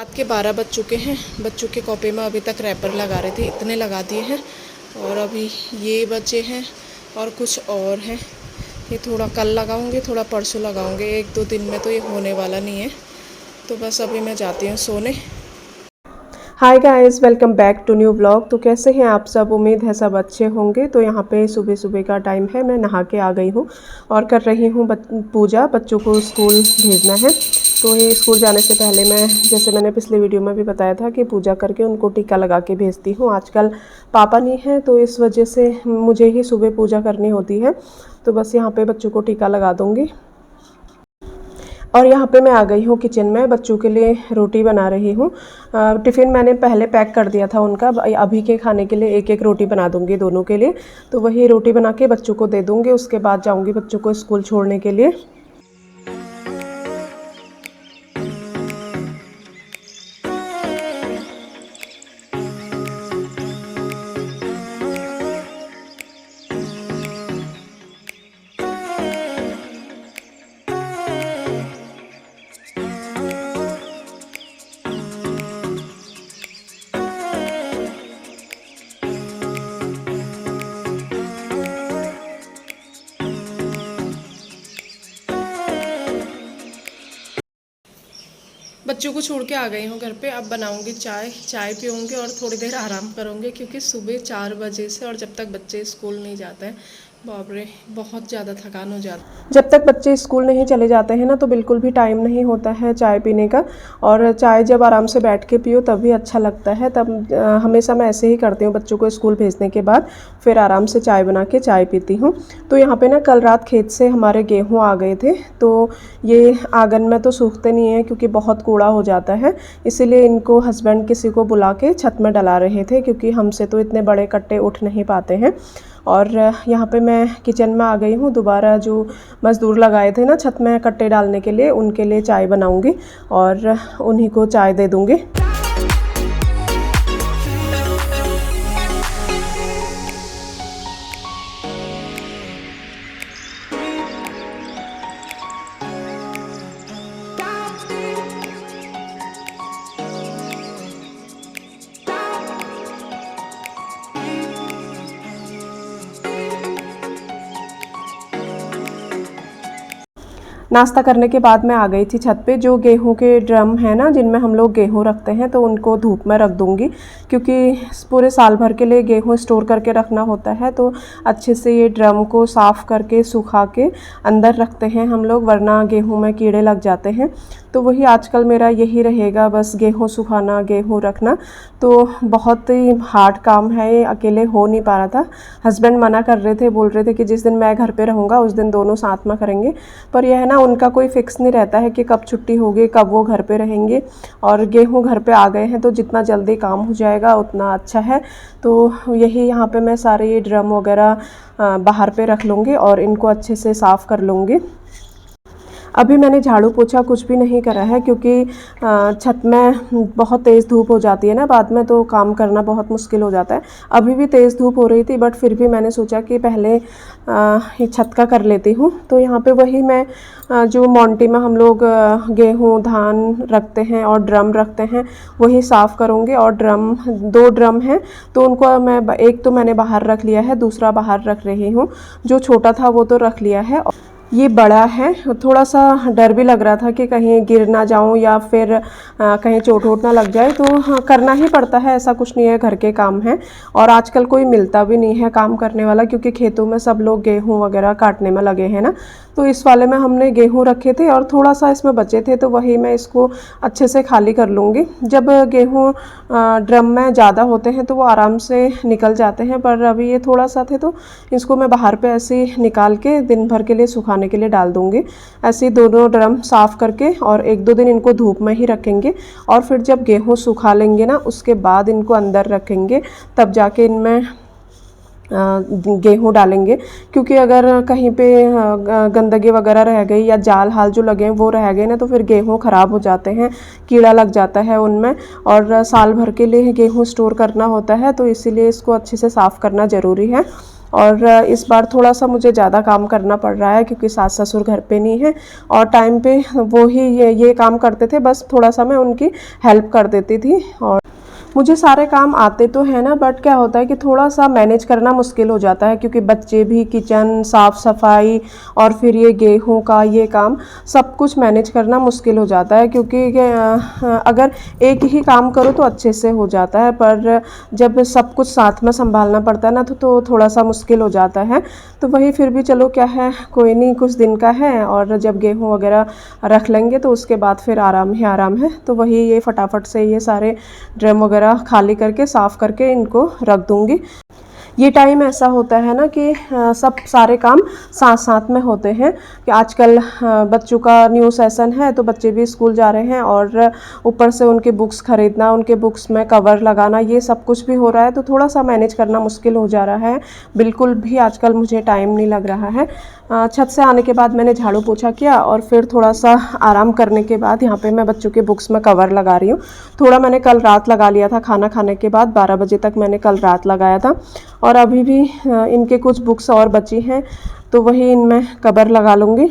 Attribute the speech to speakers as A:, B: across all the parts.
A: रात के 12 बज चुके हैं। बच्चों के कॉपी में अभी तक रैपर लगा रहे थे, इतने लगा दिए हैं। और अभी ये बचे हैं और कुछ और हैं। ये थोड़ा कल लगाऊंगी, थोड़ा परसों लगाऊंगी, 1-2 दिन में तो ये होने वाला नहीं है। तो बस अभी मैं जाती हूँ सोने।
B: Hi guys, welcome back to new vlog. तो कैसे हैं आप सब? उम्मीद है सब अच्छे होंगे। तो यहाँ पे सुबह सुबह का टाइम है, मैं नहा के आ गई हूँ और कर रही हूँ पूजा। बच्चों को स्कूल भेजना है, तो ये स्कूल जाने से पहले मैं, जैसे मैंने पिछले वीडियो में भी बताया था, कि पूजा करके उनको टीका लगा के भेजती हूँ। आजकल पापा नहीं है तो इस वजह से मुझे ही सुबह पूजा करनी होती है। तो बस यहाँ पे बच्चों को टीका लगा दूँगी। और यहाँ पे मैं आ गई हूँ किचन में, बच्चों के लिए रोटी बना रही हूँ। टिफ़िन मैंने पहले पैक कर दिया था उनका, अभी के खाने के लिए एक एक रोटी बना दूँगी दोनों के लिए। तो वही रोटी बना के बच्चों को दे दूँगी, उसके बाद जाऊँगी बच्चों को स्कूल छोड़ने के लिए।
A: बच्चों को छोड़ के आ गई हूँ घर पे। अब बनाऊंगी चाय पीऊँगी और थोड़ी देर आराम करूँगी, क्योंकि सुबह 4 बजे से और जब तक बच्चे स्कूल नहीं जाते हैं, बाप रे बहुत ज़्यादा थकान हो जाती है।
B: जब तक बच्चे स्कूल नहीं चले जाते हैं ना, तो बिल्कुल भी टाइम नहीं होता है चाय पीने का। और चाय जब आराम से बैठ के पियो तभी अच्छा लगता है। तब हमेशा मैं ऐसे ही करती हूँ, बच्चों को स्कूल भेजने के बाद फिर आराम से चाय बना के चाय पीती हूँ। तो यहाँ पे ना कल रात खेत से हमारे गेहूँ आ गए थे, तो ये आंगन में तो सूखते नहीं हैं क्योंकि बहुत कूड़ा हो जाता है। इसीलिए इनको हस्बैंड किसी को बुला के छत में डला रहे थे, क्योंकि हमसे तो इतने बड़े कट्टे उठ नहीं पाते हैं। और यहाँ पे मैं किचन में आ गई हूँ। दोबारा जो मज़दूर लगाए थे ना छत में कट्टे डालने के लिए, उनके लिए चाय बनाऊँगी और उन्हीं को चाय दे दूँगी। नाश्ता करने के बाद मैं आ गई थी छत पे। जो गेहूं के ड्रम है ना, जिनमें हम लोग गेहूं रखते हैं, तो उनको धूप में रख दूंगी, क्योंकि पूरे साल भर के लिए गेहूं स्टोर करके रखना होता है। तो अच्छे से ये ड्रम को साफ़ करके सुखा के अंदर रखते हैं हम लोग, वरना गेहूं में कीड़े लग जाते हैं। तो वही आजकल मेरा यही रहेगा, बस गेहूँ सुखाना, गेहूँ रखना। तो बहुत ही हार्ड काम है ये, अकेले हो नहीं पा रहा था। हस्बैंड मना कर रहे थे, बोल रहे थे कि जिस दिन मैं घर पे रहूँगा उस दिन दोनों साथ में करेंगे। पर यह है ना, उनका कोई फिक्स नहीं रहता है कि कब छुट्टी होगी, कब वो घर पे रहेंगे। और गेहूँ घर पे आ गए हैं तो जितना जल्दी काम हो जाएगा उतना अच्छा है। तो यही यहाँ पे मैं सारे ये ड्रम वगैरह बाहर पे रख लूँगी और इनको अच्छे से साफ़ कर लूँगी। अभी मैंने झाड़ू पोछा कुछ भी नहीं करा है, क्योंकि छत में बहुत तेज़ धूप हो जाती है ना बाद में, तो काम करना बहुत मुश्किल हो जाता है। अभी भी तेज़ धूप हो रही थी, बट फिर भी मैंने सोचा कि पहले छत का कर लेती हूँ। तो यहाँ पे वही मैं जो मोंटी में हम लोग गेहूँ धान रखते हैं और ड्रम रखते हैं, वही साफ़ करूँगी। और 2 ड्रम हैं, तो उनको मैं एक तो मैंने बाहर रख लिया है, दूसरा बाहर रख रही हूँ। जो छोटा था वो तो रख लिया है, ये बड़ा है। थोड़ा सा डर भी लग रहा था कि कहीं गिर ना जाऊं या फिर कहीं चोट वोट ना लग जाए। तो हाँ, करना ही पड़ता है, ऐसा कुछ नहीं है, घर के काम है। और आजकल कोई मिलता भी नहीं है काम करने वाला, क्योंकि खेतों में सब लोग गेहूं वगैरह काटने में लगे हैं ना। तो इस वाले में हमने गेहूं रखे थे और थोड़ा सा इसमें बचे थे, तो वही मैं इसको अच्छे से खाली कर लूँगी। जब गेहूँ ड्रम में ज़्यादा होते हैं तो वो आराम से निकल जाते हैं, पर अभी ये थोड़ा सा थे तो इसको मैं बाहर पे ऐसे निकाल के दिन भर के लिए सुखाने के लिए डाल दूँगी। ऐसे दोनों ड्रम साफ़ करके और 1-2 दिन इनको धूप में ही रखेंगे, और फिर जब गेहूँ सुखा लेंगे ना, उसके बाद इनको अंदर रखेंगे, तब जाके इनमें गेहूँ डालेंगे। क्योंकि अगर कहीं पे गंदगी वगैरह रह गई या जाल हाल जो लगे हैं वो रह गए ना, तो फिर गेहूँ ख़राब हो जाते हैं, कीड़ा लग जाता है उनमें। और साल भर के लिए गेहूँ स्टोर करना होता है, तो इसीलिए इसको अच्छे से साफ़ करना ज़रूरी है। और इस बार थोड़ा सा मुझे ज़्यादा काम करना पड़ रहा है क्योंकि सास ससुर घर पे नहीं है और टाइम पे वो ही ये काम करते थे, बस थोड़ा सा मैं उनकी हेल्प कर देती थी। और मुझे सारे काम आते तो है ना, बट क्या होता है कि थोड़ा सा मैनेज करना मुश्किल हो जाता है क्योंकि बच्चे भी, किचन साफ़ सफाई और फिर ये गेहूं का ये काम सब कुछ मैनेज करना मुश्किल हो जाता है क्योंकि अगर एक ही काम करो तो अच्छे से हो जाता है, पर जब सब कुछ साथ में संभालना पड़ता है ना तो थोड़ा सा मुश्किल हो जाता है। तो वही फिर भी चलो क्या है, कोई नहीं, कुछ दिन का है और जब गेहूं वगैरह रख लेंगे तो उसके बाद फिर आराम ही आराम है। तो वही ये फटाफट से ये सारे ड्रम वगैरह खाली करके साफ़ करके इनको रख दूँगी। ये टाइम ऐसा होता है ना कि सब सारे काम साथ साथ में होते हैं कि आजकल बच्चों का न्यू सेशन है तो बच्चे भी स्कूल जा रहे हैं और ऊपर से उनके बुक्स ख़रीदना, उनके बुक्स में कवर लगाना, ये सब कुछ भी हो रहा है तो थोड़ा सा मैनेज करना मुश्किल हो जा रहा है। बिल्कुल भी आजकल मुझे टाइम नहीं लग रहा है। छत से आने के बाद मैंने झाड़ू पोछा किया और फिर थोड़ा सा आराम करने के बाद यहाँ पे मैं बच्चों के बुक्स में कवर लगा रही हूँ। थोड़ा मैंने कल रात लगा लिया था, खाना खाने के बाद 12 बजे तक मैंने कल रात लगाया था और अभी भी इनके कुछ बुक्स और बची हैं तो वही इनमें कवर लगा लूँगी।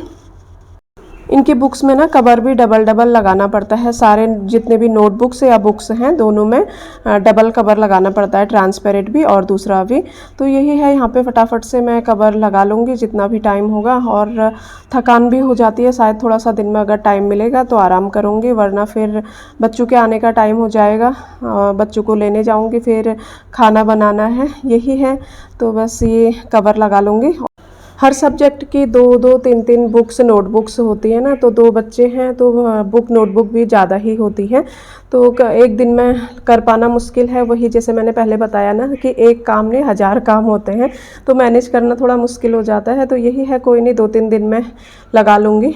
B: इनकी बुक्स में ना कवर भी डबल डबल लगाना पड़ता है, सारे जितने भी नोटबुक्स या बुक्स हैं दोनों में डबल कवर लगाना पड़ता है, ट्रांसपेरेंट भी और दूसरा भी। तो यही है, यहाँ पे फटाफट से मैं कवर लगा लूँगी जितना भी टाइम होगा। और थकान भी हो जाती है, शायद थोड़ा सा दिन में अगर टाइम मिलेगा तो आराम करूँगी, वरना फिर बच्चों के आने का टाइम हो जाएगा, बच्चों को लेने जाऊँगी, फिर खाना बनाना है, यही है। तो बस ये कवर लगा लूँगी। हर सब्जेक्ट की 2-2, 3-3 बुक्स नोटबुक्स होती है ना, तो 2 बच्चे हैं तो बुक नोटबुक भी ज़्यादा ही होती है, तो एक दिन में कर पाना मुश्किल है। वही जैसे मैंने पहले बताया ना कि एक काम नहीं 1000 काम होते हैं, तो मैनेज करना थोड़ा मुश्किल हो जाता है। तो यही है, कोई नहीं, 2-3 दिन में लगा लूँगी।